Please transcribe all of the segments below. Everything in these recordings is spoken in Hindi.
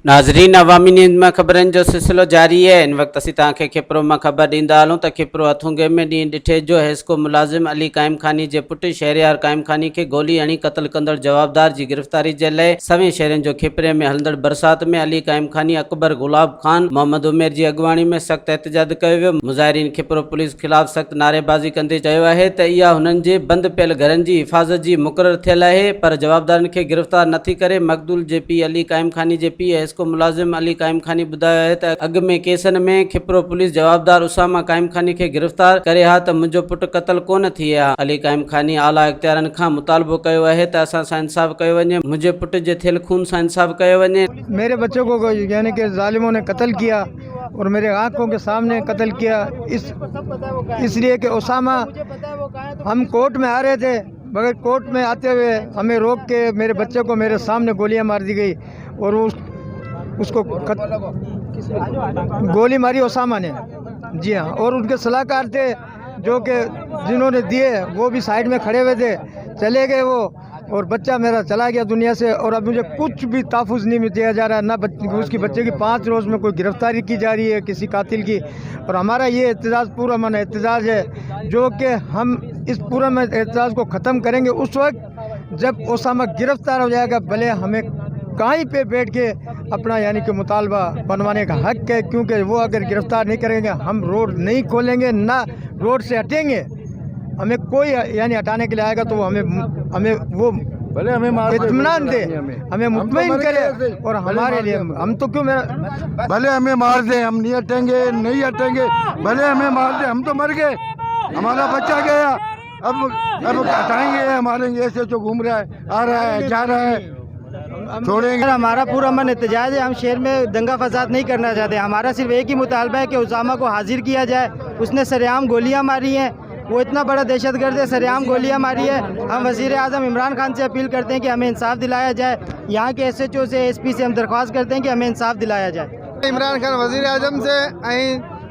नाज़रीन, अवामी न्यूज़ में ख़बरनि जो सिलसिलो जारी है। इन वक्त असीं तव्हांखे खिपरो में ख़बर ॾींदा हलूं त खिपरो हथुंगे में ॾींहुं ॾिठे जो हेस्को मुलाज़िम अली क़ाइम खानी जे पुट शहरयार क़ाइम खानी खे गोली हणी क़त्ल कंदड़ जवाबदार जी गिरफ़्तारी जे लाइ सवें शहरनि जो खिपरे में हलंदड़ बरसात में अली क़ाइम खानी, अकबर गुलाब खान, मोहम्मद उमेर जी अॻुवाणी में सख़्त एहतजाज कयो वियो। मुज़ाहिरीन खिपरो पुलिस ख़िलाफ़ सख़्त नारेबाज़ी कंदे चयो आहे त इहा हुननि जे बंदि पियल घरनि जी हिफ़ाज़त जी मुक़ररु थियल आहे, पर जवाबदारनि खे गिरफ़्तार नथी करे। मक़दूल जे पीउ अली क़ाइम खानी जे पीउ हेस्को मुलाज़िम अली क़ाइम खानी ॿुधायो आहे त अॻु में केसनि में खिपरो पुलिस जवाबदार उसामा क़ाइम खानी खे गिरफ़्तार करे हा त मुंहिंजो पुटु क़त्ल कोन थी हा। अली क़ाइम खानी आला इख़्तियारनि खां मुतालबो कयो आहे त असां सां इंसाफ़ कयो वञे, मुंहिंजे पुट जे थियल खून सां इंसाफ़ कयो वञे। मेरे बच्चों को यानी कि जालिमों ने कत्ल किया और मेरे आंखों के सामने कत्ल किया, इसलिए कि उसामा, हम कोर्ट में आ रहे थे, मगर कोर्ट में आते हुए हमें रोक के मेरे बच्चे को मेरे सामने गोलियां मार दी गई और उसको गोली मारी उसामा ने। जी हाँ, और उनके सलाहकार थे जो कि जिन्होंने दिए वो भी साइड में खड़े हुए थे, चले गए वो, और बच्चा मेरा चला गया दुनिया से। और अब मुझे कुछ भी तहफ़्फ़ुज़ नहीं दिया जा रहा, ना उसकी बच्चे की 5 रोज़ में कोई गिरफ़्तारी की जा रही है किसी कातिल की। और हमारा ये एहतजाज पूरा मन एहतजाज है जो कि हम इस पूरा मन एहतजाज को ख़त्म करेंगे उस वक्त जब उसामा गिरफ़्तार हो जाएगा। भले हमें कहीं पे बैठ के अपना यानी कि मुतालबा बनवाने का हक़ है, क्योंकि वो अगर गिरफ़्तार नहीं करेंगे हम रोड नहीं खोलेंगे, ना रोड से हटेंगे। हमें कोई यानी हटाने के लिए आएगा तो हमें वो भले हमें इत्मीनान दे, हमें मुतमईन करे। और हमारे लिए हम तो क्यों मेरा भले हमें मार दे, हम नहीं हटेंगे, नहीं हटेंगे, भले हमें मार दे, हम तो मर गए, हमारा बच्चा गया, अब हटाएंगे, मारेंगे। ऐसे जो घूम रहा है, आ रहा है, जा रहा है, छोड़ेंगे। हमारा पूरा मन एहतजाज है, हम शहर में दंगा फसाद नहीं करना चाहते। हमारा सिर्फ एक ही मुतालबा है कि उसामा को हाजिर किया जाए। उसने सरेआम गोलियां मारी हैं, वो इतना बड़ा दहशतगर्द है, सरेआम गोलियां मारी है। हम वज़ीर आज़म इमरान खान से अपील करते हैं कि हमें इंसाफ दिलाया जाए। यहाँ के SHO से SP से हम दरख्वास्त करते हैं कि हमें इंसाफ दिलाया जाए। इमरान खान वज़ीर आज़म से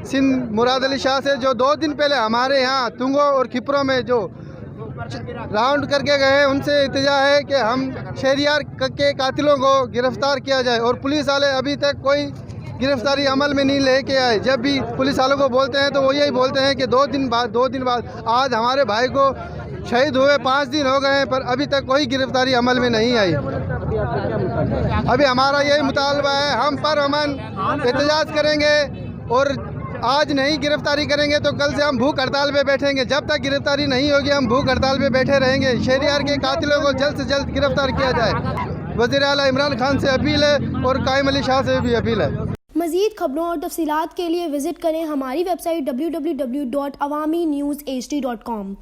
सिंध मुराद अली शाह से जो 2 दिन पहले हमारे यहाँ तुंगो और खिपरों में जो राउंड करके गए, उनसे इल्तिजा है कि हम शहरियार के कातिलों को गिरफ़्तार किया जाए। और पुलिस वाले अभी तक कोई गिरफ़्तारी अमल में नहीं लेके आए। जब भी पुलिस वालों को बोलते हैं तो वो यही बोलते हैं कि 2 दिन बाद आज हमारे भाई को शहीद हुए 5 दिन हो गए हैं, पर अभी तक कोई गिरफ़्तारी अमल में नहीं आई। अभी हमारा यही मुतालबा है, हम पर अमन एहतजाज करेंगे और आज नहीं गिरफ़्तारी करेंगे तो कल से हम भूख हड़ताल पे बैठेंगे। जब तक गिरफ़्तारी नहीं होगी हम भूख हड़ताल पे बैठे रहेंगे। शहरियार के कातिलों को जल्द से जल्द गिरफ़्तार किया जाए। वज़ीर आला इमरान खान से अपील है और क़ाइम अली शाह से भी अपील है। मज़ीद खबरों और तफ़सीलात के लिए विज़िट करें हमारी वेबसाइट www.awamiNewsHD.com।